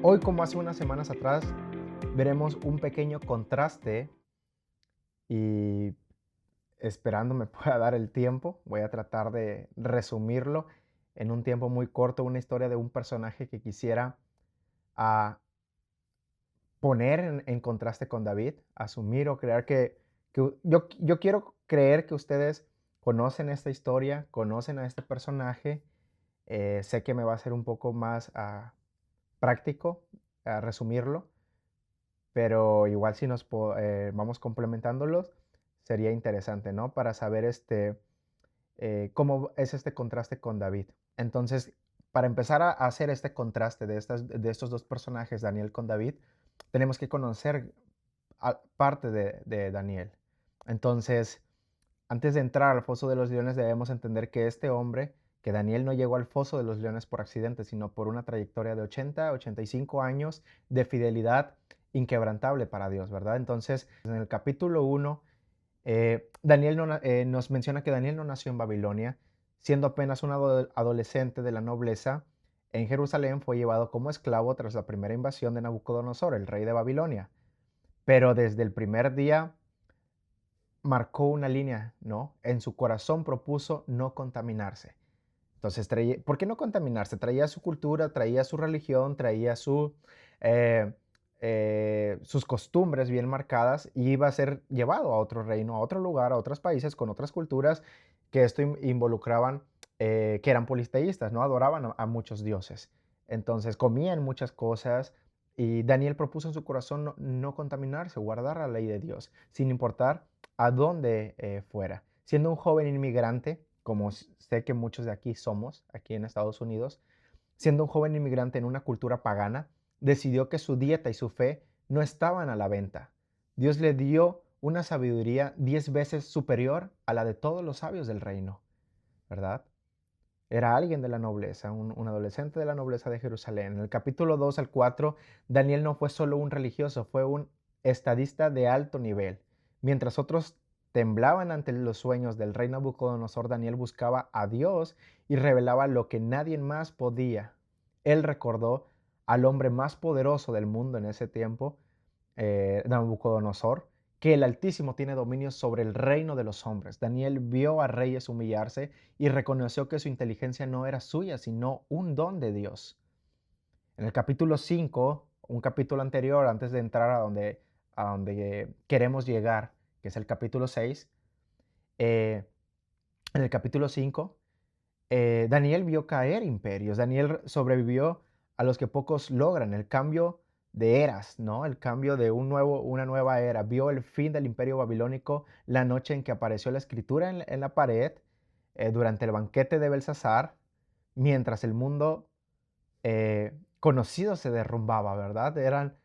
Hoy, como hace unas semanas atrás, veremos un pequeño contraste y esperando me pueda dar el tiempo, voy a tratar de resumirlo en un tiempo muy corto, una historia de un personaje que quisiera ah, poner en contraste con David, asumir o creer yo quiero creer que ustedes conocen esta historia, conocen a este personaje. Sé que me va a ser un poco más práctico resumirlo, pero igual si vamos complementándolos, sería interesante, ¿no? Para saber cómo es este contraste con David. Entonces, para empezar a hacer este contraste de estos dos personajes, Daniel con David, tenemos que conocer parte de Daniel. Entonces, antes de entrar al foso de los leones, debemos entender que este hombre, que Daniel no llegó al foso de los leones por accidente, sino por una trayectoria de 85 años de fidelidad inquebrantable para Dios, ¿verdad? Entonces, en el capítulo 1, nos menciona que Daniel no nació en Babilonia, siendo apenas un adolescente de la nobleza. En Jerusalén fue llevado como esclavo tras la primera invasión de Nabucodonosor, el rey de Babilonia. Pero desde el primer día marcó una línea, ¿no? En su corazón propuso no contaminarse. Entonces, ¿por qué no contaminarse? Traía su cultura, traía su religión, traía eh, sus costumbres bien marcadas y iba a ser llevado a otro reino, a otro lugar, a otros países con otras culturas que esto involucraban, que eran politeístas, ¿no? Adoraban a muchos dioses. Entonces, comían muchas cosas y Daniel propuso en su corazón no contaminarse, guardar la ley de Dios, sin importar a dónde fuera. Siendo un joven inmigrante, como sé que muchos de aquí somos, aquí en Estados Unidos, siendo un joven inmigrante en una cultura pagana, decidió que su dieta y su fe no estaban a la venta. Dios le dio una sabiduría 10 veces superior a la de todos los sabios del reino, ¿verdad? Era alguien de la nobleza, un adolescente de la nobleza de Jerusalén. En el capítulo 2 al 4, Daniel no fue solo un religioso, fue un estadista de alto nivel. Mientras otros temblaban ante los sueños del rey Nabucodonosor, Daniel buscaba a Dios y revelaba lo que nadie más podía. Él recordó al hombre más poderoso del mundo en ese tiempo, Nabucodonosor, que el Altísimo tiene dominio sobre el reino de los hombres. Daniel vio a reyes humillarse y reconoció que su inteligencia no era suya, sino un don de Dios. En el capítulo 5, un capítulo anterior, antes de entrar a donde queremos llegar, que es el capítulo 6, en el capítulo 5, Daniel vio caer imperios. Daniel sobrevivió a los que pocos logran, el cambio de eras, ¿no? El cambio de una nueva era. Vio el fin del imperio babilónico la noche en que apareció la escritura en la pared, durante el banquete de Belsasar, mientras el mundo conocido se derrumbaba, ¿verdad? Eran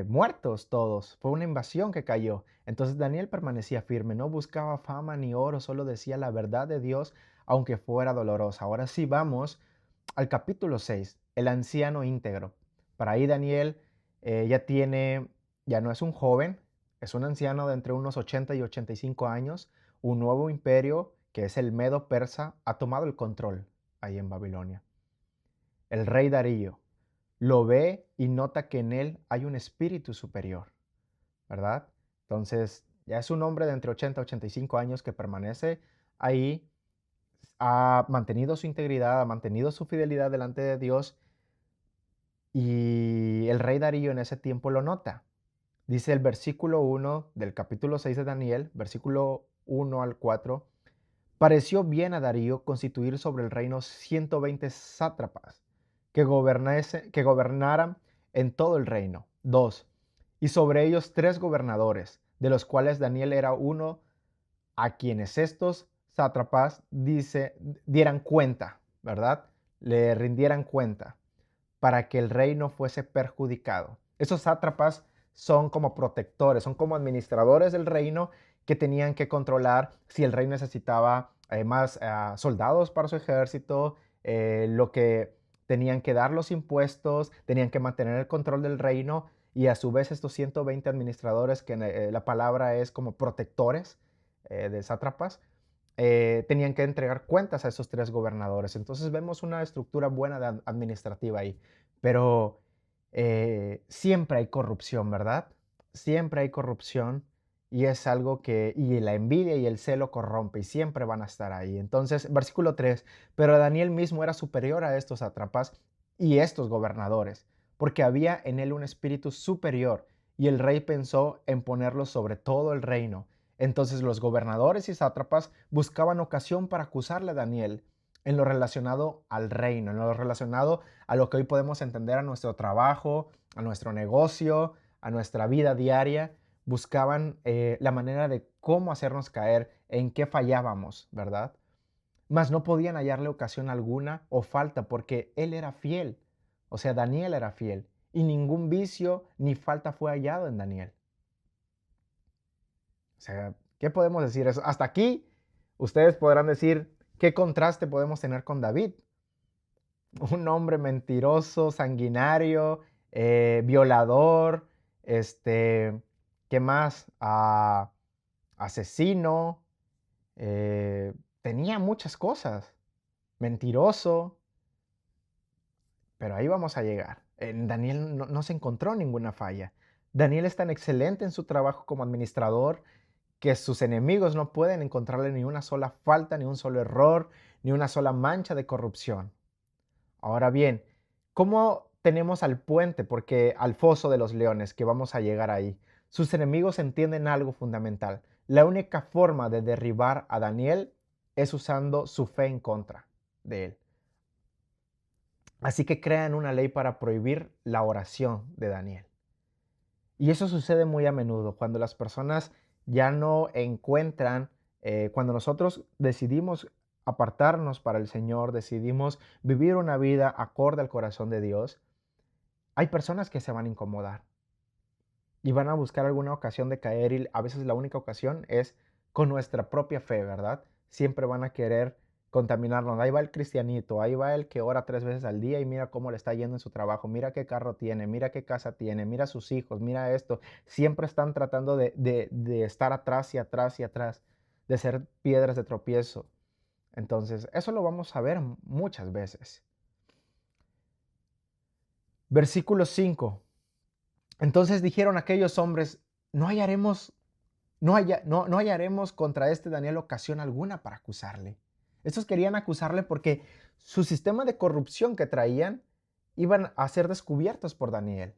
muertos todos. Fue una invasión que cayó. Entonces Daniel permanecía firme, no buscaba fama ni oro, solo decía la verdad de Dios, aunque fuera dolorosa. Ahora sí vamos al capítulo 6, el anciano íntegro. Para ahí Daniel ya no es un joven, es un anciano de entre unos 80 y 85 años. Un nuevo imperio, que es el Medo Persa, ha tomado el control ahí en Babilonia. El rey Darío lo ve y nota que en él hay un espíritu superior, ¿verdad? Entonces, ya es un hombre de entre 80 y 85 años que permanece ahí, ha mantenido su integridad, ha mantenido su fidelidad delante de Dios, y el rey Darío en ese tiempo lo nota. Dice el versículo 1 del capítulo 6 de Daniel, versículo 1 al 4: pareció bien a Darío constituir sobre el reino 120 sátrapas que gobernaran en todo el reino. 2. Y sobre ellos 3 gobernadores, de los cuales Daniel era uno, a quienes estos sátrapas dieran cuenta, ¿verdad? Le rindieran cuenta para que el rey no fuese perjudicado. Esos sátrapas son como protectores, son como administradores del reino que tenían que controlar si el rey necesitaba más soldados para su ejército, lo que tenían que dar los impuestos, tenían que mantener el control del reino, y a su vez estos 120 administradores, que la palabra es como protectores de sátrapas, tenían que entregar cuentas a esos 3 gobernadores. Entonces vemos una estructura buena administrativa ahí. Pero siempre hay corrupción, ¿verdad? Siempre hay corrupción y es algo y la envidia y el celo corrompe y siempre van a estar ahí. Entonces, versículo 3, pero Daniel mismo era superior a estos sátrapas y estos gobernadores, porque había en él un espíritu superior y el rey pensó en ponerlo sobre todo el reino. Entonces los gobernadores y sátrapas buscaban ocasión para acusarle a Daniel en lo relacionado al reino, en lo relacionado a lo que hoy podemos entender a nuestro trabajo, a nuestro negocio, a nuestra vida diaria. Buscaban la manera de cómo hacernos caer, en qué fallábamos, ¿verdad? Mas no podían hallarle ocasión alguna o falta porque él era fiel. O sea, Daniel era fiel y ningún vicio ni falta fue hallado en Daniel. O sea, ¿qué podemos decir eso? Hasta aquí ustedes podrán decir qué contraste podemos tener con David. Un hombre mentiroso, sanguinario, violador, ¿qué más? Asesino, eh, tenía muchas cosas, mentiroso, pero ahí vamos a llegar. En Daniel no se encontró ninguna falla. Daniel es tan excelente en su trabajo como administrador que sus enemigos no pueden encontrarle ni una sola falta, ni un solo error, ni una sola mancha de corrupción. Ahora bien, ¿cómo tenemos al puente? Porque al foso de los leones, que vamos a llegar ahí. Sus enemigos entienden algo fundamental. La única forma de derribar a Daniel es usando su fe en contra de él. Así que crean una ley para prohibir la oración de Daniel. Y eso sucede muy a menudo cuando las personas ya no encuentran, cuando nosotros decidimos apartarnos para el Señor, decidimos vivir una vida acorde al corazón de Dios, hay personas que se van a incomodar y van a buscar alguna ocasión de caer y a veces la única ocasión es con nuestra propia fe, ¿verdad? Siempre van a querer contaminarnos. Ahí va el cristianito, ahí va el que ora 3 veces al día y mira cómo le está yendo en su trabajo, mira qué carro tiene, mira qué casa tiene, mira a sus hijos, mira esto. Siempre están tratando de estar atrás y atrás y atrás, de ser piedras de tropiezo. Entonces, eso lo vamos a ver muchas veces. Versículo 5. Entonces dijeron aquellos hombres, no hallaremos, no hallaremos contra este Daniel ocasión alguna para acusarle. Estos querían acusarle porque su sistema de corrupción que traían iban a ser descubiertos por Daniel.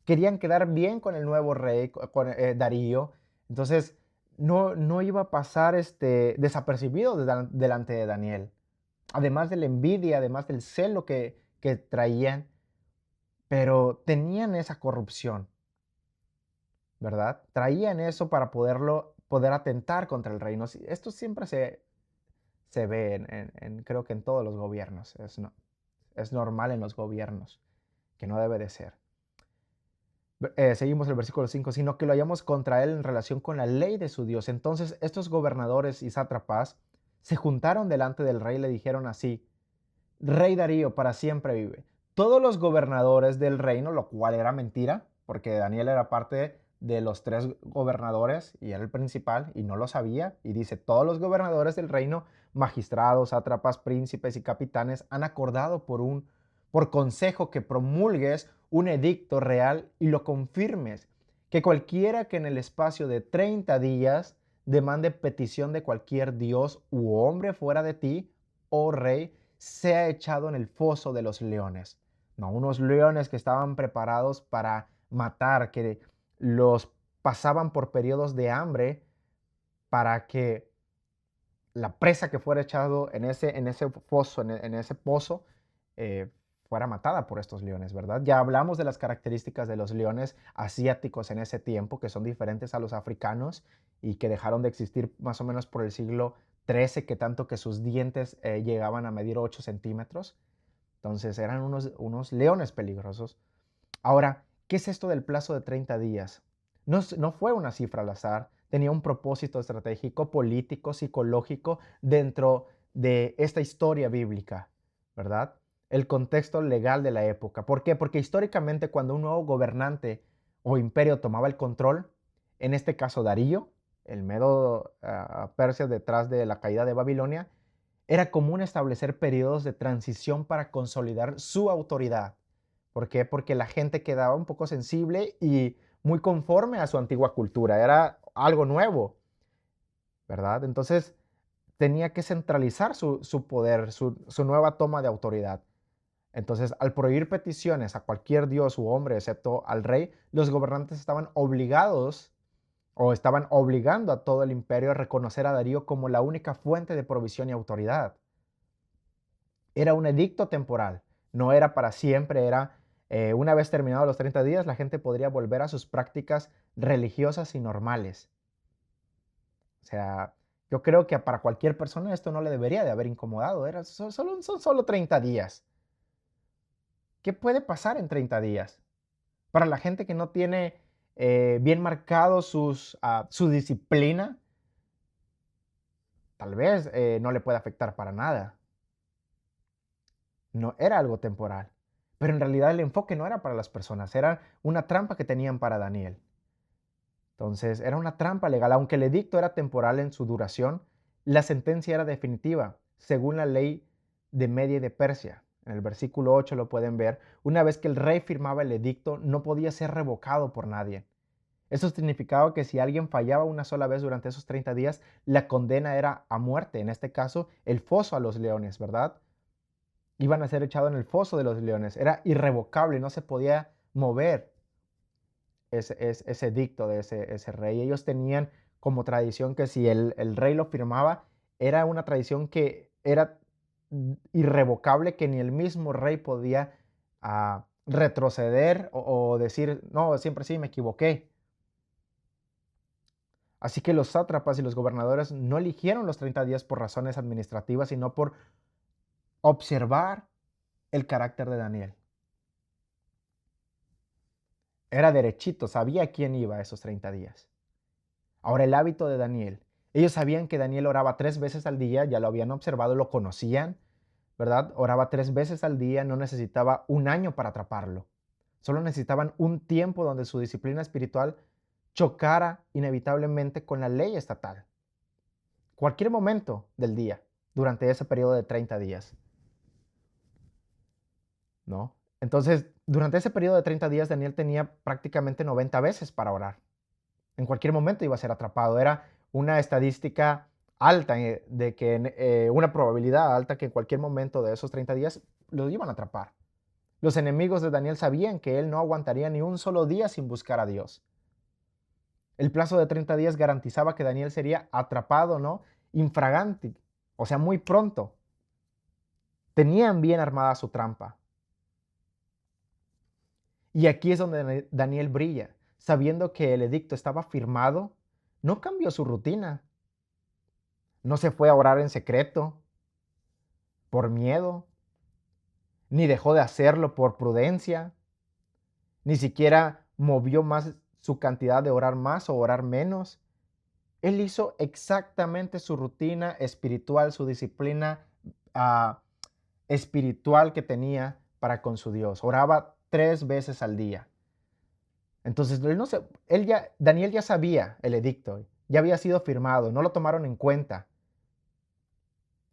Querían quedar bien con el nuevo rey, con Darío. Entonces no iba a pasar desapercibido delante de Daniel. Además de la envidia, además del celo que traían, pero tenían esa corrupción. ¿Verdad? Traían eso para poder atentar contra el reino. Esto siempre se ve creo que en todos los gobiernos. Es normal en los gobiernos, que no debe de ser. Seguimos el versículo 5, sino que lo hallamos contra él en relación con la ley de su Dios. Entonces estos gobernadores y sátrapas se juntaron delante del rey y le dijeron así, Rey Darío, para siempre vive. Todos los gobernadores del reino, lo cual era mentira, porque Daniel era parte de los 3 gobernadores y era el principal y no lo sabía. Y dice, todos los gobernadores del reino, magistrados, sátrapas, príncipes y capitanes han acordado por consejo que promulgues un edicto real y lo confirmes, que cualquiera que en el espacio de 30 días demande petición de cualquier dios u hombre fuera de ti, oh rey, sea echado en el foso de los leones. No, unos leones que estaban preparados para matar, que los pasaban por periodos de hambre para que la presa que fuera echado en ese foso, en ese pozo, eh, fuera matada por estos leones, ¿verdad? Ya hablamos de las características de los leones asiáticos en ese tiempo, que son diferentes a los africanos y que dejaron de existir más o menos por el siglo XIII, que tanto que sus dientes llegaban a medir 8 centímetros. Entonces eran unos leones peligrosos. Ahora, ¿qué es esto del plazo de 30 días? No fue una cifra al azar, tenía un propósito estratégico, político, psicológico dentro de esta historia bíblica, ¿verdad? El contexto legal de la época. ¿Por qué? Porque históricamente cuando un nuevo gobernante o imperio tomaba el control, en este caso Darío, el Medo Persia detrás de la caída de Babilonia, era común establecer periodos de transición para consolidar su autoridad, ¿Por qué? Porque la gente quedaba un poco sensible y muy conforme a su antigua cultura. Era algo nuevo, ¿verdad? Entonces tenía que centralizar su poder, su nueva toma de autoridad. Entonces, al prohibir peticiones a cualquier dios u hombre excepto al rey, los gobernantes estaban obligados o estaban obligando a todo el imperio a reconocer a Darío como la única fuente de provisión y autoridad. Era un edicto temporal, no era para siempre, era una vez terminados los 30 días, la gente podría volver a sus prácticas religiosas y normales. O sea, yo creo que para cualquier persona esto no le debería de haber incomodado, son solo 30 días. ¿Qué puede pasar en 30 días? Para la gente que no tiene bien marcado su disciplina, tal vez no le pueda afectar para nada. No era algo temporal. Pero en realidad el enfoque no era para las personas, era una trampa que tenían para Daniel. Entonces, era una trampa legal. Aunque el edicto era temporal en su duración, la sentencia era definitiva, según la ley de Media y de Persia. En el versículo 8 lo pueden ver. Una vez que el rey firmaba el edicto, no podía ser revocado por nadie. Eso significaba que si alguien fallaba una sola vez durante esos 30 días, la condena era a muerte. En este caso, el foso a los leones, ¿verdad? Iban a ser echados en el foso de los leones. Era irrevocable, no se podía mover ese edicto de ese rey. Ellos tenían como tradición que si el rey lo firmaba, era una tradición que era irrevocable, que ni el mismo rey podía retroceder o decir, no, siempre sí, me equivoqué. Así que los sátrapas y los gobernadores no eligieron los 30 días por razones administrativas, sino por observar el carácter de Daniel. Era derechito, sabía quién iba a esos 30 días. Ahora, el hábito de Daniel. Ellos sabían que Daniel oraba 3 veces al día, ya lo habían observado, lo conocían, ¿verdad? Oraba 3 veces al día, no necesitaba un año para atraparlo. Solo necesitaban un tiempo donde su disciplina espiritual chocara inevitablemente con la ley estatal. Cualquier momento del día, durante ese periodo de 30 días. ¿No? Entonces, durante ese periodo de 30 días, Daniel tenía prácticamente 90 veces para orar. En cualquier momento iba a ser atrapado. Era una estadística alta, de que una probabilidad alta que en cualquier momento de esos 30 días lo iban a atrapar. Los enemigos de Daniel sabían que él no aguantaría ni un solo día sin buscar a Dios. El plazo de 30 días garantizaba que Daniel sería atrapado, ¿no? Infraganti, o sea, muy pronto. Tenían bien armada su trampa. Y aquí es donde Daniel brilla. Sabiendo que el edicto estaba firmado, no cambió su rutina. No se fue a orar en secreto por miedo, ni dejó de hacerlo por prudencia, ni siquiera movió más su cantidad de orar más o orar menos. Él hizo exactamente su rutina espiritual, su disciplina ah, espiritual que tenía para con su Dios. Oraba 3 veces al día. Entonces, Daniel ya sabía el edicto, ya había sido firmado, no lo tomaron en cuenta.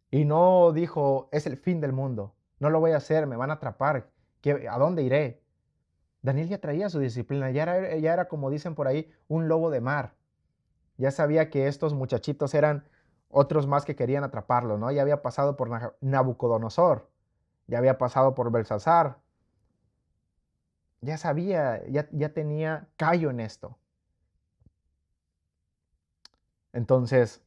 Y no dijo, es el fin del mundo, no lo voy a hacer, me van a atrapar, ¿a dónde iré? Daniel ya traía su disciplina, ya era como dicen por ahí, un lobo de mar. Ya sabía que estos muchachitos eran otros más que querían atraparlo, ¿no? Ya había pasado por Nabucodonosor, ya había pasado por Belsasar, ya sabía, ya tenía callo en esto. Entonces,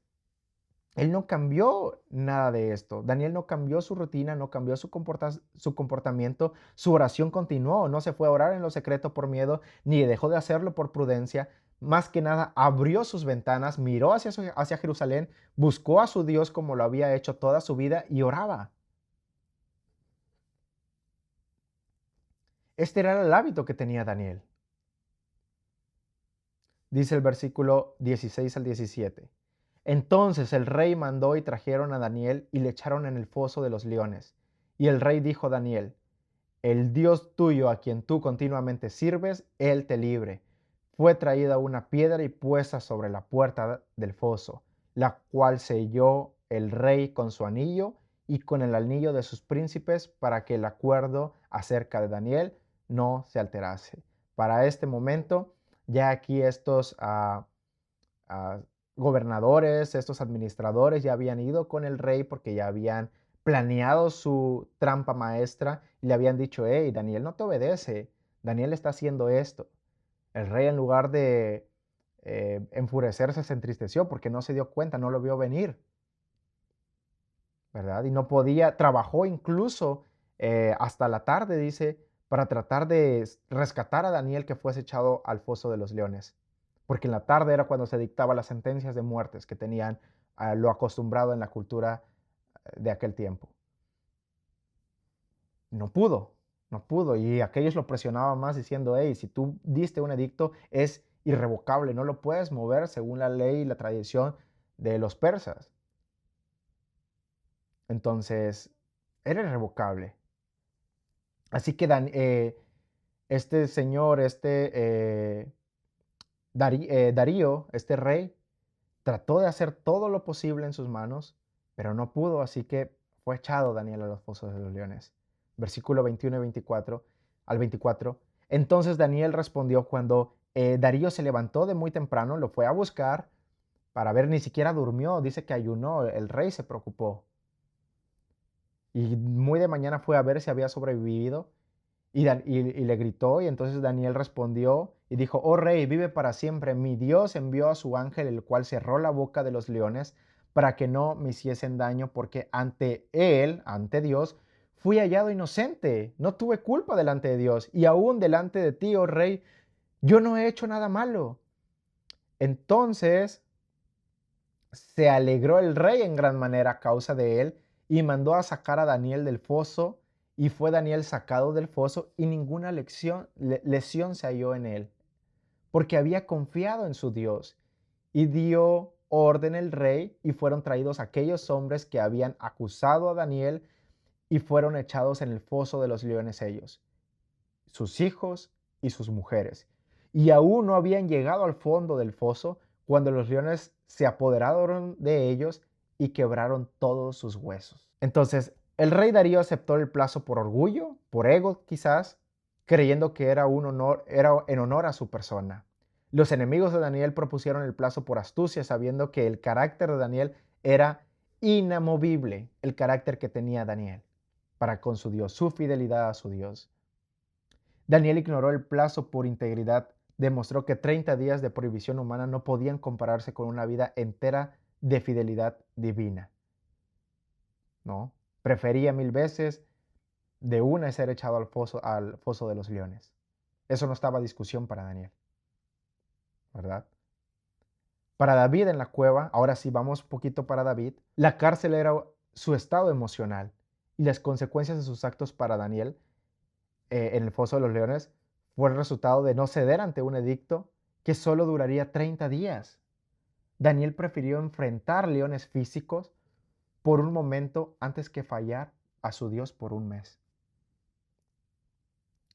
él no cambió nada de esto. Daniel no cambió su rutina, no cambió su comportamiento. Su oración continuó. No se fue a orar en lo secreto por miedo, ni dejó de hacerlo por prudencia. Más que nada, abrió sus ventanas, miró hacia Jerusalén, buscó a su Dios como lo había hecho toda su vida y oraba. Este era el hábito que tenía Daniel. Dice el versículo 16 al 17. Entonces el rey mandó y trajeron a Daniel y le echaron en el foso de los leones. Y el rey dijo a Daniel, el Dios tuyo a quien tú continuamente sirves, él te libre. Fue traída una piedra y puesta sobre la puerta del foso, la cual selló el rey con su anillo y con el anillo de sus príncipes para que el acuerdo acerca de Daniel no se alterase. Para este momento, ya aquí estos ah, gobernadores, estos administradores ya habían ido con el rey porque ya habían planeado su trampa maestra y le habían dicho, hey, Daniel no te obedece, Daniel está haciendo esto. El rey, en lugar de enfurecerse, se entristeció porque no se dio cuenta, no lo vio venir, ¿verdad? Y no podía, trabajó incluso hasta la tarde, dice, para tratar de rescatar a Daniel que fuese echado al foso de los leones. Porque en la tarde era cuando se dictaban las sentencias de muertes que tenían lo acostumbrado en la cultura de aquel tiempo. No pudo, no pudo. Y aquellos lo presionaban más diciendo, hey, si tú diste un edicto es irrevocable, no lo puedes mover según la ley y la tradición de los persas. Entonces, era irrevocable. Así que este señor, Darío, este rey, trató de hacer todo lo posible en sus manos, pero no pudo, así que fue echado Daniel a los fosos de los leones. Versículo 21 y 24 al 24. Entonces Daniel respondió cuando Darío se levantó de muy temprano, lo fue a buscar para ver, ni siquiera durmió, dice que ayunó, el rey se preocupó. Y muy de mañana fue a ver si había sobrevivido y le gritó, y entonces Daniel respondió y dijo, oh rey, vive para siempre. Mi Dios envió a su ángel, el cual cerró la boca de los leones para que no me hiciesen daño, porque ante él, ante Dios, fui hallado inocente. No tuve culpa delante de Dios, y aún delante de ti, oh rey, yo no he hecho nada malo. Entonces se alegró el rey en gran manera a causa de él y mandó a sacar a Daniel del foso, y fue Daniel sacado del foso y ninguna lesión se halló en él, porque había confiado en su Dios. Y dio orden el rey y fueron traídos aquellos hombres que habían acusado a Daniel y fueron echados en el foso de los leones ellos, sus hijos y sus mujeres. Y aún no habían llegado al fondo del foso cuando los leones se apoderaron de ellos y quebraron todos sus huesos. Entonces, el rey Darío aceptó el plazo por orgullo, por ego quizás, creyendo que era en honor a su persona. Los enemigos de Daniel propusieron el plazo por astucia, sabiendo que el carácter de Daniel era inamovible, el carácter que tenía Daniel para con su Dios, su fidelidad a su Dios. Daniel ignoró el plazo por integridad, demostró que 30 días de prohibición humana no podían compararse con una vida entera de fidelidad divina. ¿No? Prefería 1000 veces de una ser echado al foso de los leones. Eso no estaba a discusión para Daniel, ¿verdad? Para David en la cueva, ahora sí vamos un poquito para David, la cárcel era su estado emocional y las consecuencias de sus actos para Daniel en el foso de los leones fue el resultado de no ceder ante un edicto que solo duraría 30 días. Daniel prefirió enfrentar leones físicos por un momento antes que fallar a su Dios por un mes.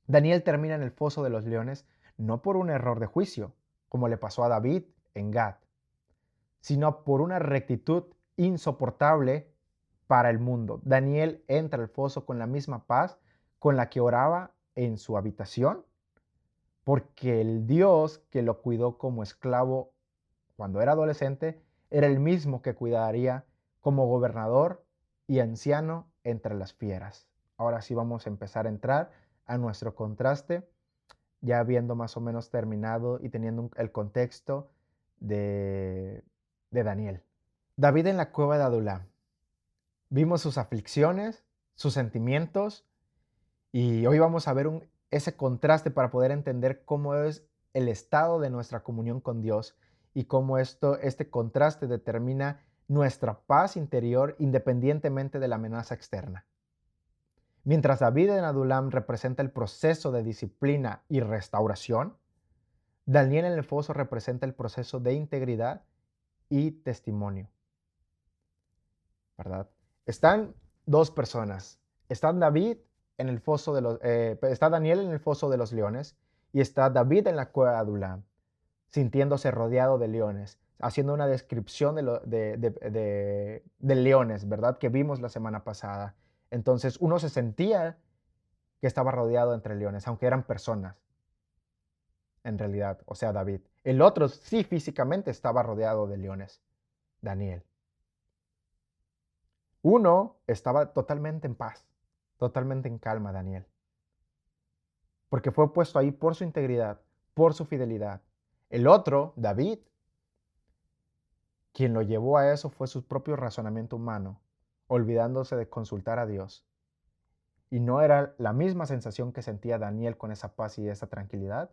Daniel termina en el foso de los leones no por un error de juicio, como le pasó a David en Gad, sino por una rectitud insoportable para el mundo. Daniel entra al foso con la misma paz con la que oraba en su habitación, porque el Dios que lo cuidó como esclavo cuando era adolescente era el mismo que cuidaría como gobernador y anciano entre las fieras. Ahora sí vamos a empezar a entrar a nuestro contraste, ya habiendo más o menos terminado y teniendo el contexto de Daniel. David en la cueva de Adulam. Vimos sus aflicciones, sus sentimientos, y hoy vamos a ver ese contraste para poder entender cómo es el estado de nuestra comunión con Dios y cómo este contraste determina nuestra paz interior independientemente de la amenaza externa. Mientras David en Adulam representa el proceso de disciplina y restauración, Daniel en el foso representa el proceso de integridad y testimonio, ¿verdad? Están dos personas. Están David en el foso de está Daniel en el foso de los leones y está David en la cueva de Adulam, sintiéndose rodeado de leones, haciendo una descripción de leones, ¿verdad? Que vimos la semana pasada. Entonces uno se sentía que estaba rodeado entre leones, aunque eran personas, en realidad, o sea, David. El otro sí físicamente estaba rodeado de leones, Daniel. Uno estaba totalmente en paz, totalmente en calma, Daniel, porque fue puesto ahí por su integridad, por su fidelidad. El otro, David, quien lo llevó a eso fue su propio razonamiento humano, olvidándose de consultar a Dios. Y no era la misma sensación que sentía Daniel con esa paz y esa tranquilidad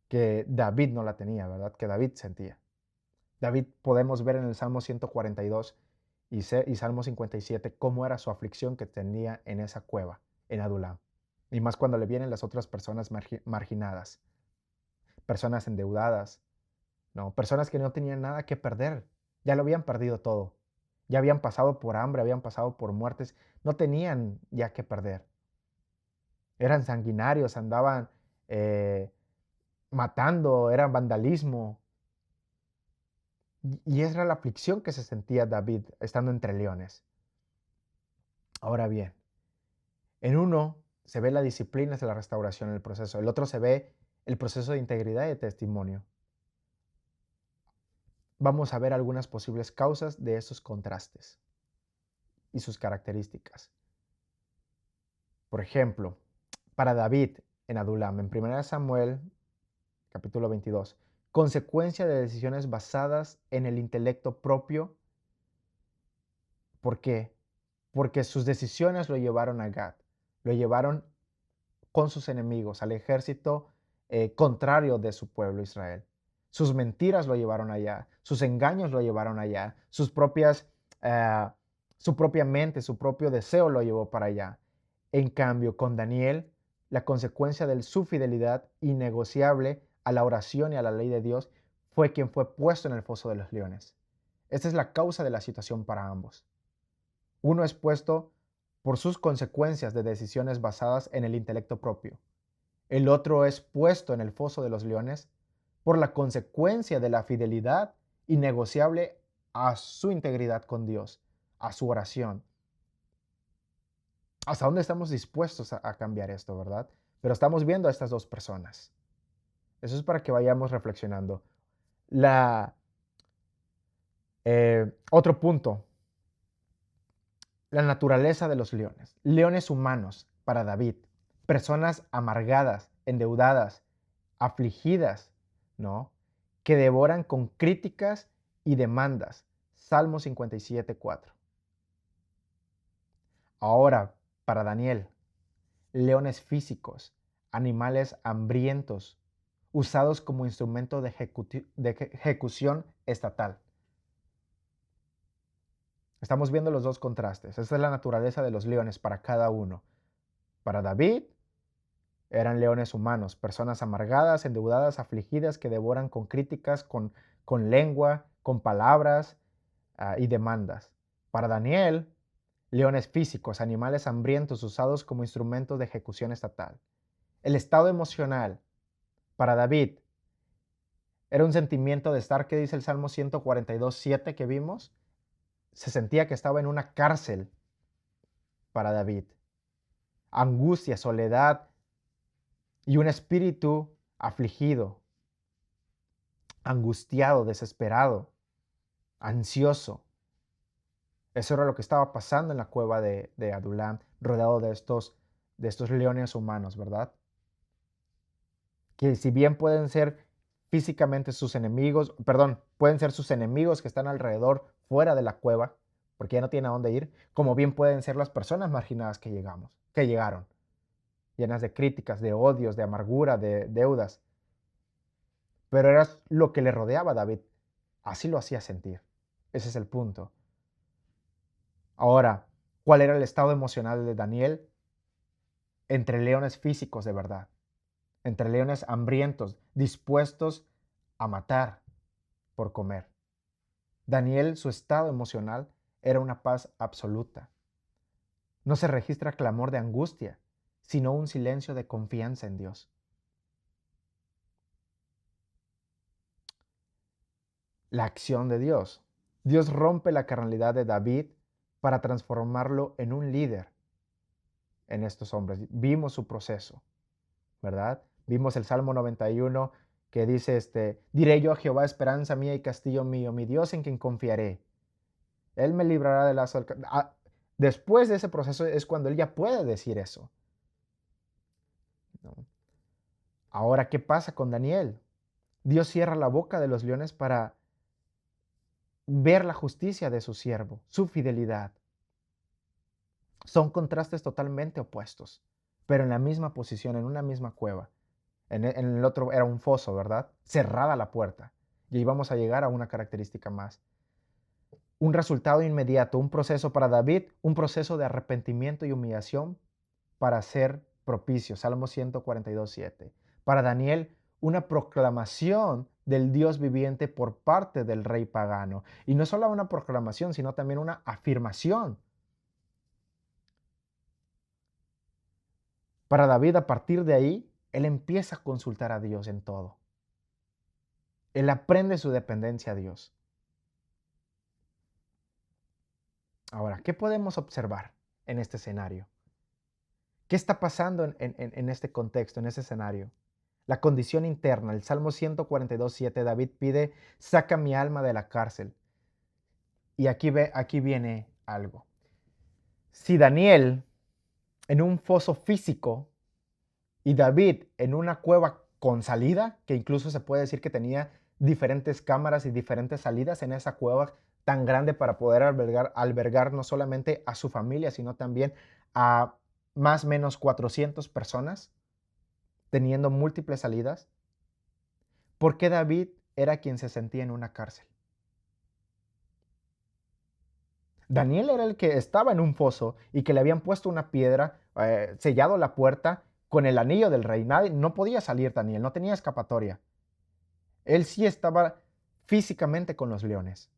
que David no la tenía, ¿verdad? Que David sentía. David podemos ver en el Salmo 142 y Salmo 57 cómo era su aflicción que tenía en esa cueva, en Adulam. Y más cuando le vienen las otras personas marginadas, personas endeudadas, ¿no? Personas que no tenían nada que perder, ya lo habían perdido todo, ya habían pasado por hambre, habían pasado por muertes, no tenían ya que perder. Eran sanguinarios, andaban matando, era vandalismo. Y esa era la aflicción que se sentía David estando entre leones. Ahora bien, en uno se ve la disciplina de la restauración en el proceso, el otro se ve el proceso de integridad y de testimonio. Vamos a ver algunas posibles causas de esos contrastes y sus características. Por ejemplo, para David en Adulam, en 1 Samuel, capítulo 22, consecuencia de decisiones basadas en el intelecto propio. ¿Por qué? Porque sus decisiones lo llevaron a Gad, lo llevaron con sus enemigos, al ejército contrario de su pueblo Israel. Sus mentiras lo llevaron allá, sus engaños lo llevaron allá, eh, su propia mente, su propio deseo lo llevó para allá. En cambio, con Daniel, la consecuencia de su fidelidad innegociable a la oración y a la ley de Dios fue quien fue puesto en el foso de los leones. Esta es la causa de la situación para ambos. Uno es puesto por sus consecuencias de decisiones basadas en el intelecto propio. El otro es puesto en el foso de los leones por la consecuencia de la fidelidad innegociable a su integridad con Dios, a su oración. ¿Hasta dónde estamos dispuestos a cambiar esto, verdad? Pero estamos viendo a estas dos personas. Eso es para que vayamos reflexionando. Otro punto, la naturaleza de los leones. Leones humanos para David, personas amargadas, endeudadas, afligidas, ¿no? Que devoran con críticas y demandas. Salmo 57:4. Ahora, para Daniel, leones físicos, animales hambrientos, usados como instrumento de ejecución estatal. Estamos viendo los dos contrastes. Esta es la naturaleza de los leones para cada uno. Para David, eran leones humanos, personas amargadas, endeudadas, afligidas, que devoran con críticas, con lengua, con palabras y demandas. Para Daniel, leones físicos, animales hambrientos usados como instrumentos de ejecución estatal. El estado emocional para David era un sentimiento de estar, ¿qué dice el Salmo 142:7 que vimos? Se sentía que estaba en una cárcel para David. Angustia, soledad y un espíritu afligido, angustiado, desesperado, ansioso. Eso era lo que estaba pasando en la cueva de Adulam, rodeado de estos leones humanos, ¿verdad? Que si bien pueden ser físicamente sus enemigos, perdón, pueden ser sus enemigos que están alrededor, fuera de la cueva, porque ya no tienen a dónde ir, como bien pueden ser las personas marginadas que llegaron, llenas de críticas, de odios, de amargura, de deudas. Pero era lo que le rodeaba a David. Así lo hacía sentir. Ese es el punto. Ahora, ¿cuál era el estado emocional de Daniel? Entre leones físicos de verdad, entre leones hambrientos, dispuestos a matar por comer. Daniel, su estado emocional era una paz absoluta. No se registra clamor de angustia, sino un silencio de confianza en Dios. La acción de Dios. Dios rompe la carnalidad de David para transformarlo en un líder. en estos hombres. Vimos su proceso, ¿verdad? Vimos el Salmo 91 que dice, diré yo a Jehová, esperanza mía y castillo mío, mi Dios en quien confiaré. Él me librará de las... Después de ese proceso es cuando él ya puede decir eso, ¿no? Ahora, ¿qué pasa con Daniel? Dios cierra la boca de los leones para ver la justicia de su siervo, su fidelidad. Son contrastes totalmente opuestos, pero en la misma posición, en una misma cueva. En el otro era un foso, ¿verdad? Cerrada la puerta. Y ahí vamos a llegar a una característica más. Un resultado inmediato, un proceso para David, un proceso de arrepentimiento y humillación para ser propicio. Salmo 142:7. Para Daniel, una proclamación del Dios viviente por parte del rey pagano. Y no solo una proclamación, sino también una afirmación. Para David, a partir de ahí, él empieza a consultar a Dios en todo. Él aprende su dependencia a Dios. Ahora, ¿qué podemos observar en este escenario? ¿Qué está pasando en este contexto, en este escenario? La condición interna, el Salmo 142:7, David pide, saca mi alma de la cárcel. Y aquí viene algo. Si Daniel en un foso físico y David en una cueva con salida, que incluso se puede decir que tenía diferentes cámaras y diferentes salidas en esa cueva tan grande para poder albergar no solamente a su familia, sino también a más o menos 400 personas, teniendo múltiples salidas. ¿Por qué David era quien se sentía en una cárcel? Daniel era el que estaba en un foso y que le habían puesto una piedra, sellado la puerta con el anillo del rey. No podía salir Daniel, no tenía escapatoria. Él sí estaba físicamente con los leones.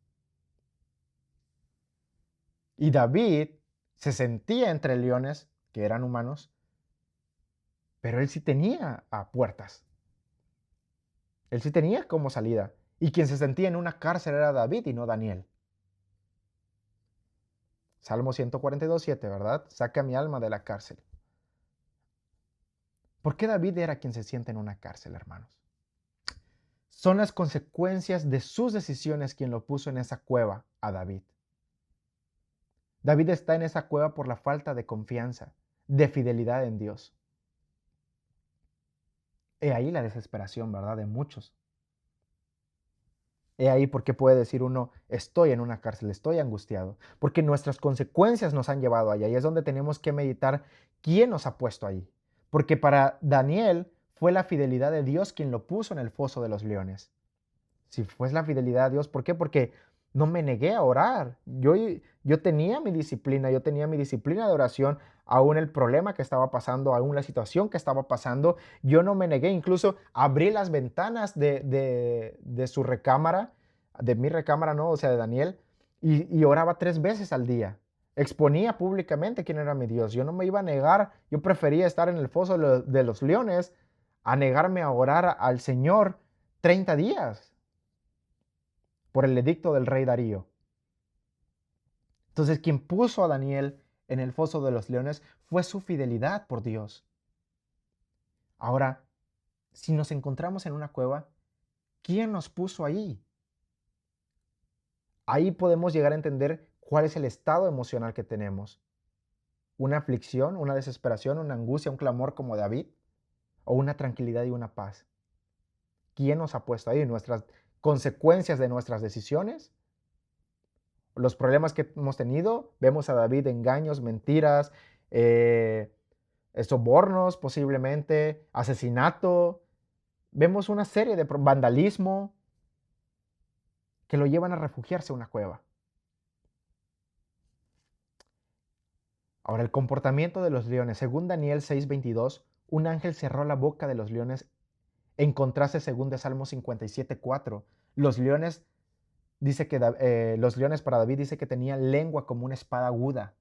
Y David se sentía entre leones, que eran humanos, pero él sí tenía puertas. Él sí tenía como salida. Y quien se sentía en una cárcel era David y no Daniel. Salmo 142:7, ¿verdad? Saca mi alma de la cárcel. ¿Por qué David era quien se siente en una cárcel, hermanos? Son las consecuencias de sus decisiones quien lo puso en esa cueva a David. David está en esa cueva por la falta de confianza, de fidelidad en Dios. He ahí la desesperación, ¿verdad? De muchos. He ahí por qué puede decir uno, estoy en una cárcel, estoy angustiado, porque nuestras consecuencias nos han llevado allá y es donde tenemos que meditar quién nos ha puesto ahí. Porque para Daniel fue la fidelidad de Dios quien lo puso en el foso de los leones. Si fue la fidelidad de Dios, ¿por qué? Porque no me negué a orar. Yo tenía mi disciplina, yo tenía mi disciplina de oración, aún el problema que estaba pasando, aún la situación que estaba pasando, yo no me negué, incluso abrí las ventanas de su recámara, de mi recámara, no, o sea, de Daniel, y oraba 3 veces al día. Exponía públicamente quién era mi Dios. Yo no me iba a negar, yo prefería estar en el foso de los leones a negarme a orar al Señor 30 días por el edicto del rey Darío. Entonces, quien puso a Daniel en el foso de los leones fue su fidelidad por Dios. Ahora, si nos encontramos en una cueva, ¿quién nos puso ahí? Ahí podemos llegar a entender cuál es el estado emocional que tenemos. ¿Una aflicción, una desesperación, una angustia, un clamor como David? ¿O una tranquilidad y una paz? ¿Quién nos ha puesto ahí? ¿Nuestras consecuencias de nuestras decisiones? Los problemas que hemos tenido, vemos a David engaños, mentiras, eh, sobornos posiblemente, asesinato. Vemos una serie de vandalismo que lo llevan a refugiarse en una cueva. Ahora, el comportamiento de los leones. Según Daniel 6:22, un ángel cerró la boca de los leones. En contraste, según de Salmo 57:4, los leones, los leones para David dice que tenían lengua como una espada aguda.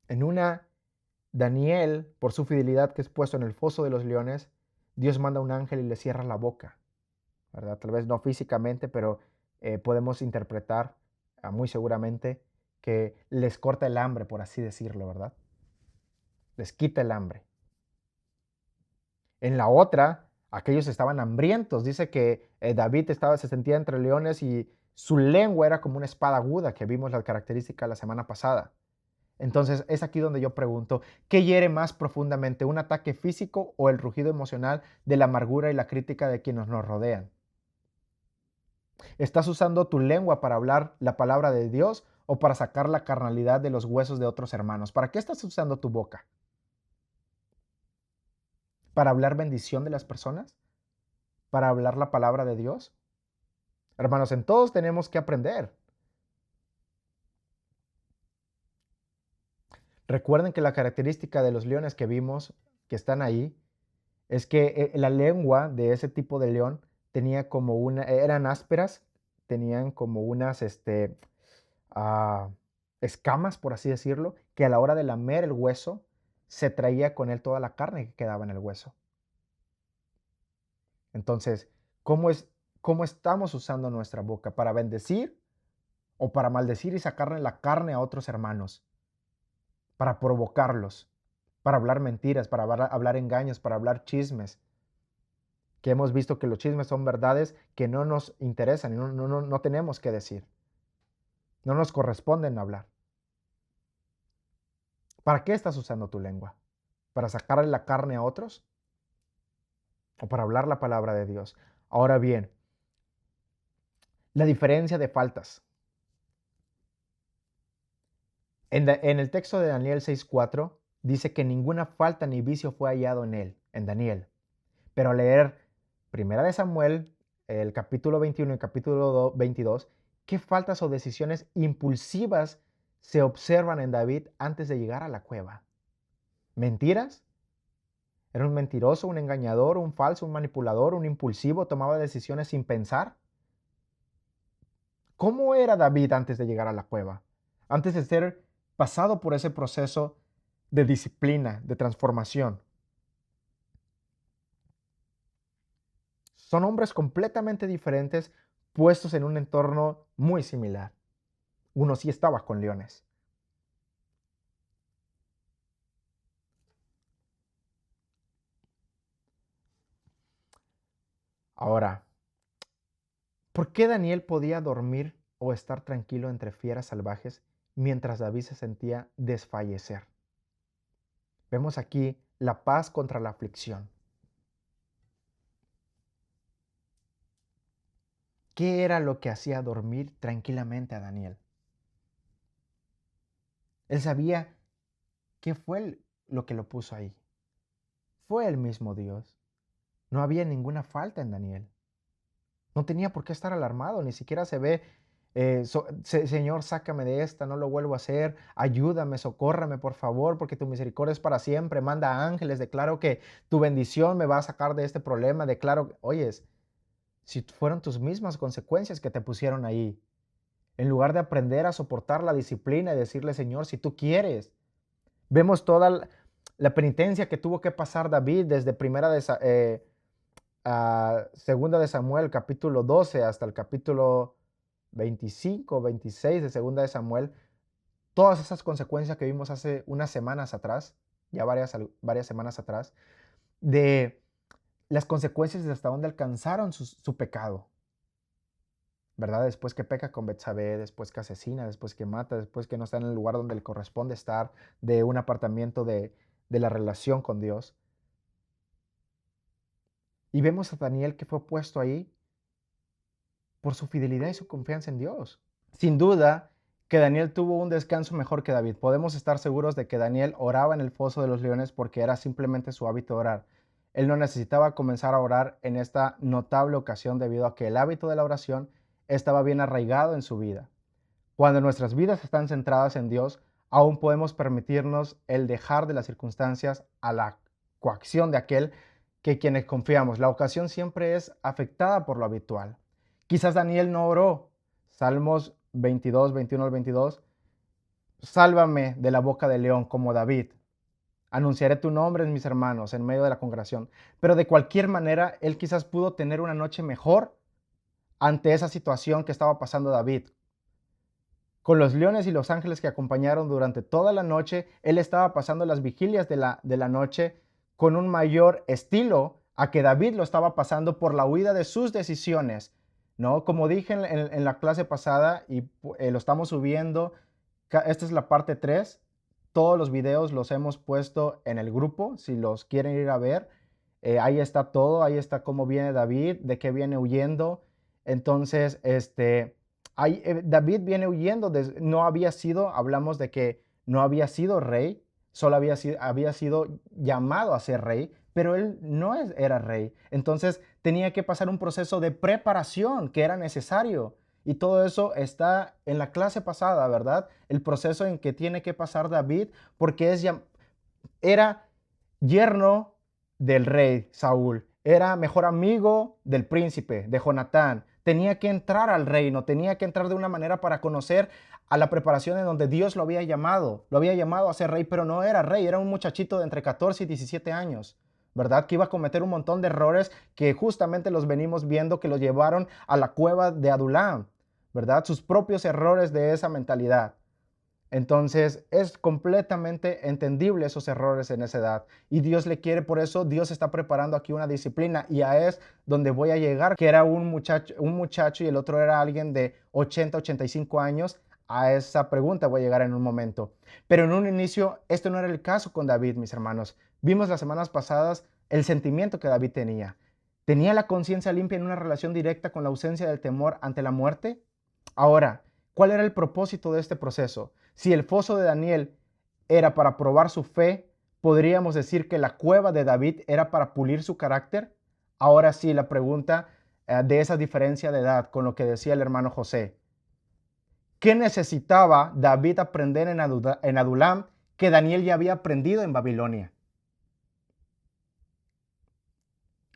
En una, Daniel, por su fidelidad que es puesto en el foso de los leones, Dios manda un ángel y le cierra la boca, ¿verdad? Tal vez no físicamente, pero podemos interpretar muy seguramente que les corta el hambre, por así decirlo, ¿verdad? Les quita el hambre. En la otra, aquellos estaban hambrientos. Dice que David se sentía entre leones y su lengua era como una espada aguda, que vimos la característica la semana pasada. Entonces es aquí donde yo pregunto, ¿qué hiere más profundamente, un ataque físico o el rugido emocional de la amargura y la crítica de quienes nos rodean? ¿Estás usando tu lengua para hablar la palabra de Dios o para sacar la carnalidad de los huesos de otros hermanos? ¿Para qué estás usando tu boca? ¿Para hablar bendición de las personas? ¿Para hablar la palabra de Dios? Hermanos, en todos tenemos que aprender. Recuerden que la característica de los leones que vimos, que están ahí, es que la lengua de ese tipo de león tenía como eran ásperas, tenían como unas ah, escamas, por así decirlo, que a la hora de lamer el hueso, se traía con él toda la carne que quedaba en el hueso. Entonces, ¿cómo estamos usando nuestra boca? ¿Para bendecir o para maldecir y sacarle la carne a otros hermanos? Para provocarlos, para hablar mentiras, para hablar engaños, para hablar chismes, que hemos visto que los chismes son verdades que no nos interesan y no tenemos que decir, no nos corresponden hablar. ¿Para qué estás usando tu lengua? ¿Para sacarle la carne a otros? ¿O para hablar la palabra de Dios? Ahora bien, la diferencia de faltas. En el texto de Daniel 6:4 dice que ninguna falta ni vicio fue hallado en él, en Daniel. Pero al leer Primera de Samuel, el capítulo 21 y el capítulo 22, ¿qué faltas o decisiones impulsivas se observan en David antes de llegar a la cueva? ¿Mentiras? ¿Era un mentiroso, un engañador, un falso, un manipulador, un impulsivo? ¿Tomaba decisiones sin pensar? ¿Cómo era David antes de llegar a la cueva? Antes de ser pasado por ese proceso de disciplina, de transformación. Son hombres completamente diferentes puestos en un entorno muy similar. Uno sí estaba con leones. Ahora, ¿por qué Daniel podía dormir o estar tranquilo entre fieras salvajes mientras David se sentía desfallecer? Vemos aquí la paz contra la aflicción. ¿Qué era lo que hacía dormir tranquilamente a Daniel? Él sabía qué fue lo que lo puso ahí. Fue el mismo Dios. No había ninguna falta en Daniel. No tenía por qué estar alarmado, ni siquiera se ve, Señor, sácame de esta, no lo vuelvo a hacer, ayúdame, socórrame, por favor, porque tu misericordia es para siempre, manda ángeles, declaro que tu bendición me va a sacar de este problema, declaro, oyes, si fueron tus mismas consecuencias que te pusieron ahí, en lugar de aprender a soportar la disciplina y decirle, Señor, si tú quieres, vemos toda la penitencia que tuvo que pasar David desde segunda de Samuel, capítulo 12 hasta el capítulo 25, 26 de segunda de Samuel, todas esas consecuencias que vimos hace unas semanas atrás, ya varias semanas atrás, de las consecuencias de hasta dónde alcanzaron su pecado, ¿verdad? Después que peca con Betsabé, después que asesina, después que mata, después que no está en el lugar donde le corresponde estar, de un apartamiento de la relación con Dios. Y vemos a Daniel que fue puesto ahí por su fidelidad y su confianza en Dios. Sin duda que Daniel tuvo un descanso mejor que David. Podemos estar seguros de que Daniel oraba en el foso de los leones porque era simplemente su hábito orar. Él no necesitaba comenzar a orar en esta notable ocasión debido a que el hábito de la oración estaba bien arraigado en su vida. Cuando nuestras vidas están centradas en Dios, aún podemos permitirnos el dejar de las circunstancias a la coacción de aquel que quienes confiamos. La ocasión siempre es afectada por lo habitual. Quizás Daniel no oró. Salmos 22, 21 al 22. Sálvame de la boca del león como David. Anunciaré tu nombre en mis hermanos en medio de la congregación. Pero de cualquier manera, él quizás pudo tener una noche mejor ante esa situación que estaba pasando David. Con los leones y los ángeles que acompañaron durante toda la noche, él estaba pasando las vigilias de la noche con un mayor estilo a que David lo estaba pasando por la huida de sus decisiones, ¿no? Como dije en la clase pasada y lo estamos subiendo, esta es la parte 3. Todos los videos los hemos puesto en el grupo, si los quieren ir a ver. Ahí está todo, ahí está cómo viene David, de qué viene huyendo. Entonces, David viene huyendo, no había sido, hablamos de que no había sido rey, solo había sido llamado a ser rey, pero él no era rey. Entonces tenía que pasar un proceso de preparación que era necesario. Y todo eso está en la clase pasada, ¿verdad? El proceso en que tiene que pasar David, porque era yerno del rey Saúl, era mejor amigo del príncipe, de Jonatán. Tenía que entrar al reino, tenía que entrar de una manera para conocer a la preparación en donde Dios lo había llamado. Lo había llamado a ser rey, pero no era rey, era un muchachito de entre 14 y 17 años. ¿Verdad? Que iba a cometer un montón de errores que justamente los venimos viendo que lo llevaron a la cueva de Adulam, ¿verdad? Sus propios errores de esa mentalidad. Entonces es completamente entendible esos errores en esa edad. Y Dios le quiere, por eso Dios está preparando aquí una disciplina. Y a es donde voy a llegar, que era un muchacho y el otro era alguien de 80, 85 años. A esa pregunta voy a llegar en un momento. Pero en un inicio, esto no era el caso con David, mis hermanos. Vimos las semanas pasadas el sentimiento que David tenía. ¿Tenía la conciencia limpia en una relación directa con la ausencia del temor ante la muerte? Ahora, ¿cuál era el propósito de este proceso? Si el foso de Daniel era para probar su fe, ¿podríamos decir que la cueva de David era para pulir su carácter? Ahora sí, la pregunta de esa diferencia de edad con lo que decía el hermano José. ¿Qué necesitaba David aprender en Adulam que Daniel ya había aprendido en Babilonia?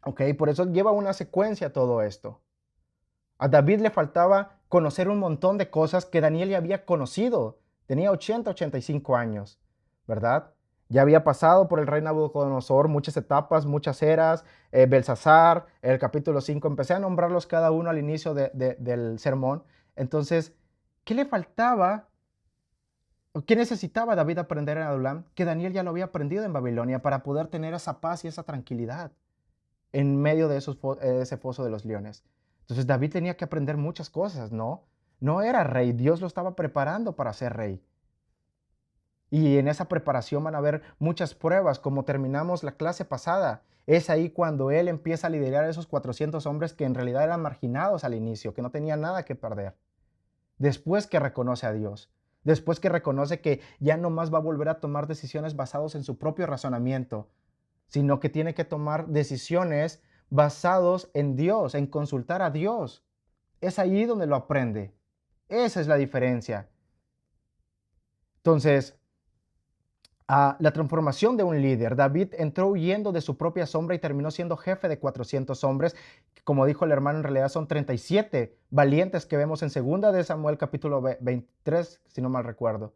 Ok, por eso lleva una secuencia todo esto. A David le faltaba conocer un montón de cosas que Daniel ya había conocido. Tenía 80, 85 años, ¿verdad? Ya había pasado por el rey Nabucodonosor muchas etapas, muchas eras, Belsasar, el capítulo 5, empecé a nombrarlos cada uno al inicio del sermón. Entonces, ¿qué le faltaba? ¿Qué necesitaba David aprender en Adulam? Que Daniel ya lo había aprendido en Babilonia para poder tener esa paz y esa tranquilidad en medio de ese foso de los leones. Entonces David tenía que aprender muchas cosas, ¿no? No era rey, Dios lo estaba preparando para ser rey. Y en esa preparación van a haber muchas pruebas, como terminamos la clase pasada. Es ahí cuando él empieza a liderar a esos 400 hombres que en realidad eran marginados al inicio, que no tenían nada que perder. Después que reconoce a Dios, después que reconoce que ya no más va a volver a tomar decisiones basadas en su propio razonamiento, sino que tiene que tomar decisiones basados en Dios, en consultar a Dios. Es ahí donde lo aprende. Esa es la diferencia. Entonces, la transformación de un líder. David entró huyendo de su propia sombra y terminó siendo jefe de 400 hombres. Como dijo el hermano, en realidad son 37 valientes que vemos en 2 de Samuel capítulo 23, si no mal recuerdo.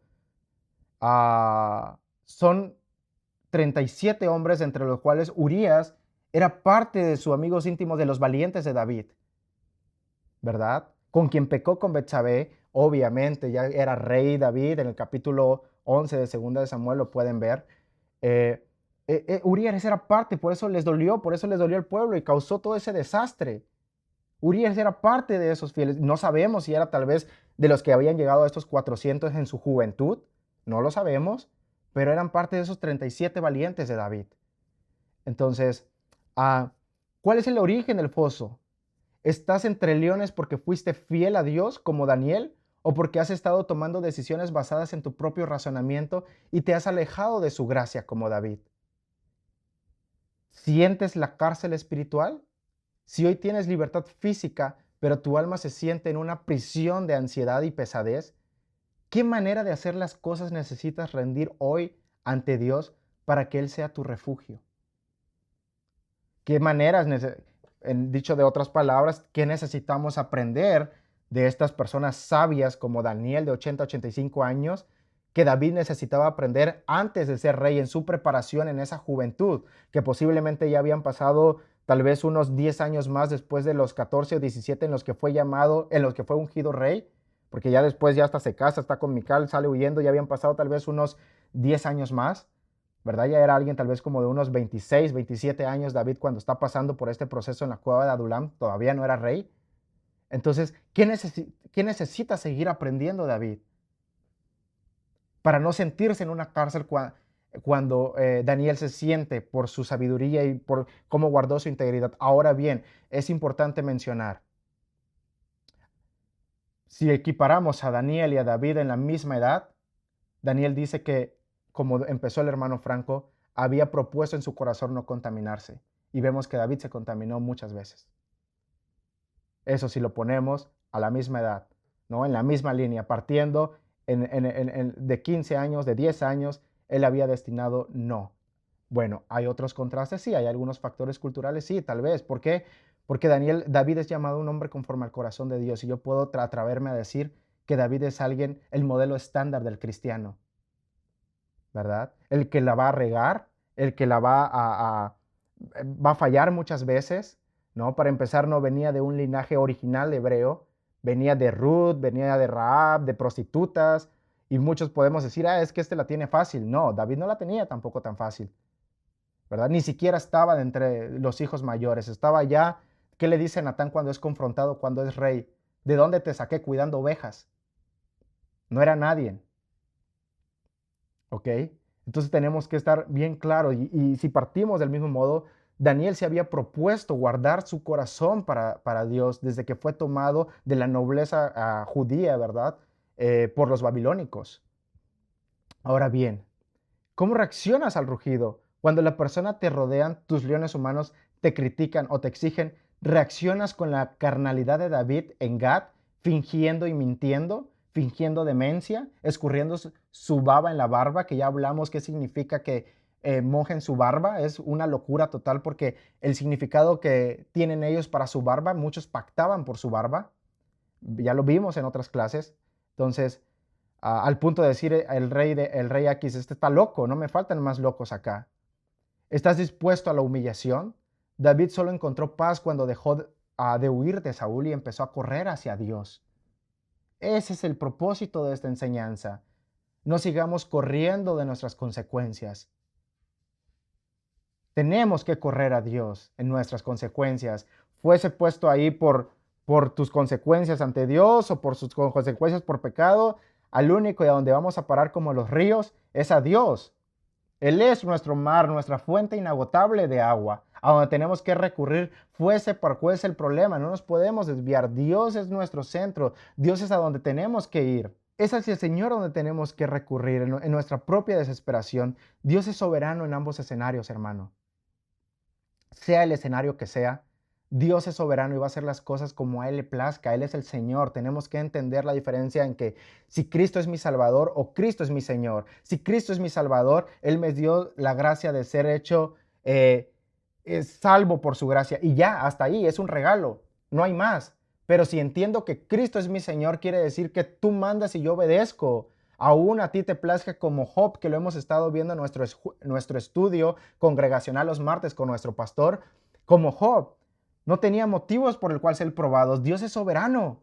Son 37 hombres, entre los cuales Urías era parte de sus amigos íntimos de los valientes de David, ¿verdad? Con quien pecó con Betsabé, obviamente, ya era rey David, en el capítulo 11 de 2 de Samuel lo pueden ver. Urías era parte, por eso les dolió al pueblo y causó todo ese desastre. Urías era parte de esos fieles. No sabemos si era tal vez de los que habían llegado a estos 400 en su juventud, no lo sabemos, pero eran parte de esos 37 valientes de David. Entonces, ¿cuál es el origen del foso? ¿Estás entre leones porque fuiste fiel a Dios como Daniel o porque has estado tomando decisiones basadas en tu propio razonamiento y te has alejado de su gracia como David? ¿Sientes la cárcel espiritual? Si hoy tienes libertad física, pero tu alma se siente en una prisión de ansiedad y pesadez, ¿qué manera de hacer las cosas necesitas rendir hoy ante Dios para que Él sea tu refugio? ¿Qué maneras, dicho de otras palabras, qué necesitamos aprender de estas personas sabias como Daniel de 80, 85 años, que David necesitaba aprender antes de ser rey en su preparación en esa juventud, que posiblemente ya habían pasado tal vez unos 10 años más después de los 14 o 17 en los que fue llamado, en los que fue ungido rey? porque ya después ya hasta se casa, está con Mical, sale huyendo, ya habían pasado tal vez unos 10 años más, ¿verdad? Ya era alguien tal vez como de unos 26, 27 años David cuando está pasando por este proceso en la cueva de Adulam, todavía no era rey. Entonces, ¿qué necesita seguir aprendiendo David? Para no sentirse en una cárcel cuando Daniel se siente por su sabiduría y por cómo guardó su integridad. Ahora bien, es importante mencionar, si equiparamos a Daniel y a David en la misma edad, Daniel dice que, como empezó el hermano Franco, había propuesto en su corazón no contaminarse. Y vemos que David se contaminó muchas veces. Eso si lo ponemos a la misma edad, ¿no? En la misma línea, partiendo de 15 años, de 10 años, él había destinado no. Bueno, hay otros contrastes, sí, hay algunos factores culturales, sí, tal vez. ¿Por qué? Porque David es llamado un hombre conforme al corazón de Dios y yo puedo atreverme a decir que David es alguien, el modelo estándar del cristiano, ¿verdad? El que la va a regar, el que la va a fallar muchas veces, ¿no? Para empezar, no venía de un linaje original hebreo, venía de Ruth, venía de Rahab, de prostitutas, y muchos podemos decir, es que este la tiene fácil. No, David no la tenía tampoco tan fácil, ¿verdad? Ni siquiera estaba de entre los hijos mayores, estaba ya, ¿qué le dice Natán cuando es confrontado, cuando es rey? ¿De dónde te saqué cuidando ovejas? No era nadie. ¿Ok? Entonces tenemos que estar bien claros y si partimos del mismo modo, Daniel se había propuesto guardar su corazón para Dios desde que fue tomado de la nobleza judía, ¿verdad? Por los babilónicos. Ahora bien, ¿cómo reaccionas al rugido? Cuando la persona te rodean, tus leones humanos te critican o te exigen, ¿reaccionas con la carnalidad de David en Gad, fingiendo y mintiendo, fingiendo demencia, escurriendo su baba en la barba, que ya hablamos qué significa que mojen su barba? Es una locura total porque el significado que tienen ellos para su barba, muchos pactaban por su barba, ya lo vimos en otras clases. Entonces, al punto de decir el rey Aquis, este está loco, no me faltan más locos acá. ¿Estás dispuesto a la humillación? David solo encontró paz cuando dejó de huir de Saúl y empezó a correr hacia Dios. Ese es el propósito de esta enseñanza. No sigamos corriendo de nuestras consecuencias. Tenemos que correr a Dios en nuestras consecuencias. Fuese puesto ahí por tus consecuencias ante Dios o por sus consecuencias por pecado, al único y a donde vamos a parar como los ríos es a Dios. Él es nuestro mar, nuestra fuente inagotable de agua, a donde tenemos que recurrir, fuese por cuál es el problema. No nos podemos desviar. Dios es nuestro centro. Dios es a donde tenemos que ir. Es hacia el Señor donde tenemos que recurrir en nuestra propia desesperación. Dios es soberano en ambos escenarios, hermano. Sea el escenario que sea, Dios es soberano y va a hacer las cosas como a Él le plazca. Él es el Señor. Tenemos que entender la diferencia en que si Cristo es mi Salvador o Cristo es mi Señor. Si Cristo es mi Salvador, Él me dio la gracia de ser hecho salvo por su gracia. Y ya, hasta ahí, es un regalo. No hay más. Pero si entiendo que Cristo es mi Señor, quiere decir que tú mandas y yo obedezco. Aún a ti te plazca como Job, que lo hemos estado viendo en nuestro estudio congregacional los martes con nuestro pastor, como Job. No tenía motivos por el cual ser probados. Dios es soberano.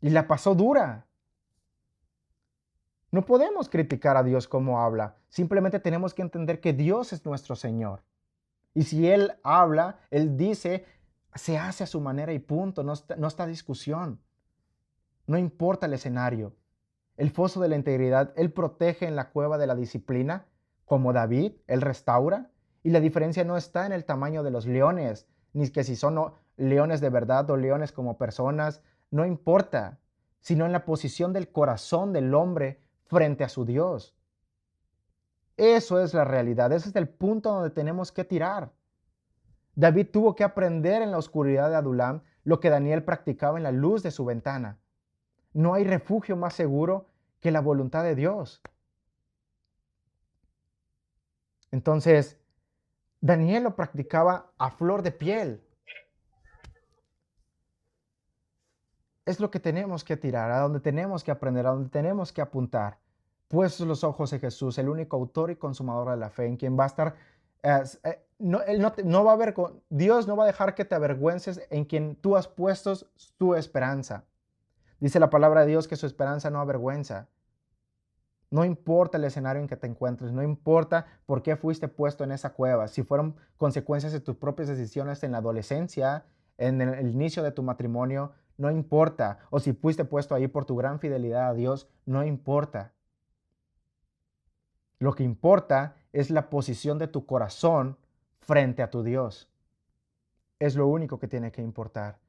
Y la pasó dura. No podemos criticar a Dios como habla. Simplemente tenemos que entender que Dios es nuestro Señor. Y si Él habla, Él dice, se hace a su manera y punto. No está discusión. No importa el escenario. El foso de la integridad, Él protege en la cueva de la disciplina, como David, Él restaura. Y la diferencia no está en el tamaño de los leones, ni que si son leones de verdad o leones como personas, no importa, sino en la posición del corazón del hombre frente a su Dios. Eso es la realidad, ese es el punto donde tenemos que tirar. David tuvo que aprender en la oscuridad de Adulam lo que Daniel practicaba en la luz de su ventana. No hay refugio más seguro que la voluntad de Dios. Entonces, Daniel lo practicaba a flor de piel. Es lo que tenemos que tirar, a donde tenemos que aprender, a donde tenemos que apuntar. Puestos los ojos en Jesús, el único autor y consumador de la fe, en quien va a estar, no va a haber, Dios no va a dejar que te avergüences en quien tú has puesto tu esperanza. Dice la palabra de Dios que su esperanza no avergüenza. No importa el escenario en que te encuentres, no importa por qué fuiste puesto en esa cueva, si fueron consecuencias de tus propias decisiones en la adolescencia, en el inicio de tu matrimonio, no importa, o si fuiste puesto ahí por tu gran fidelidad a Dios, no importa. Lo que importa es la posición de tu corazón frente a tu Dios. Es lo único que tiene que importar.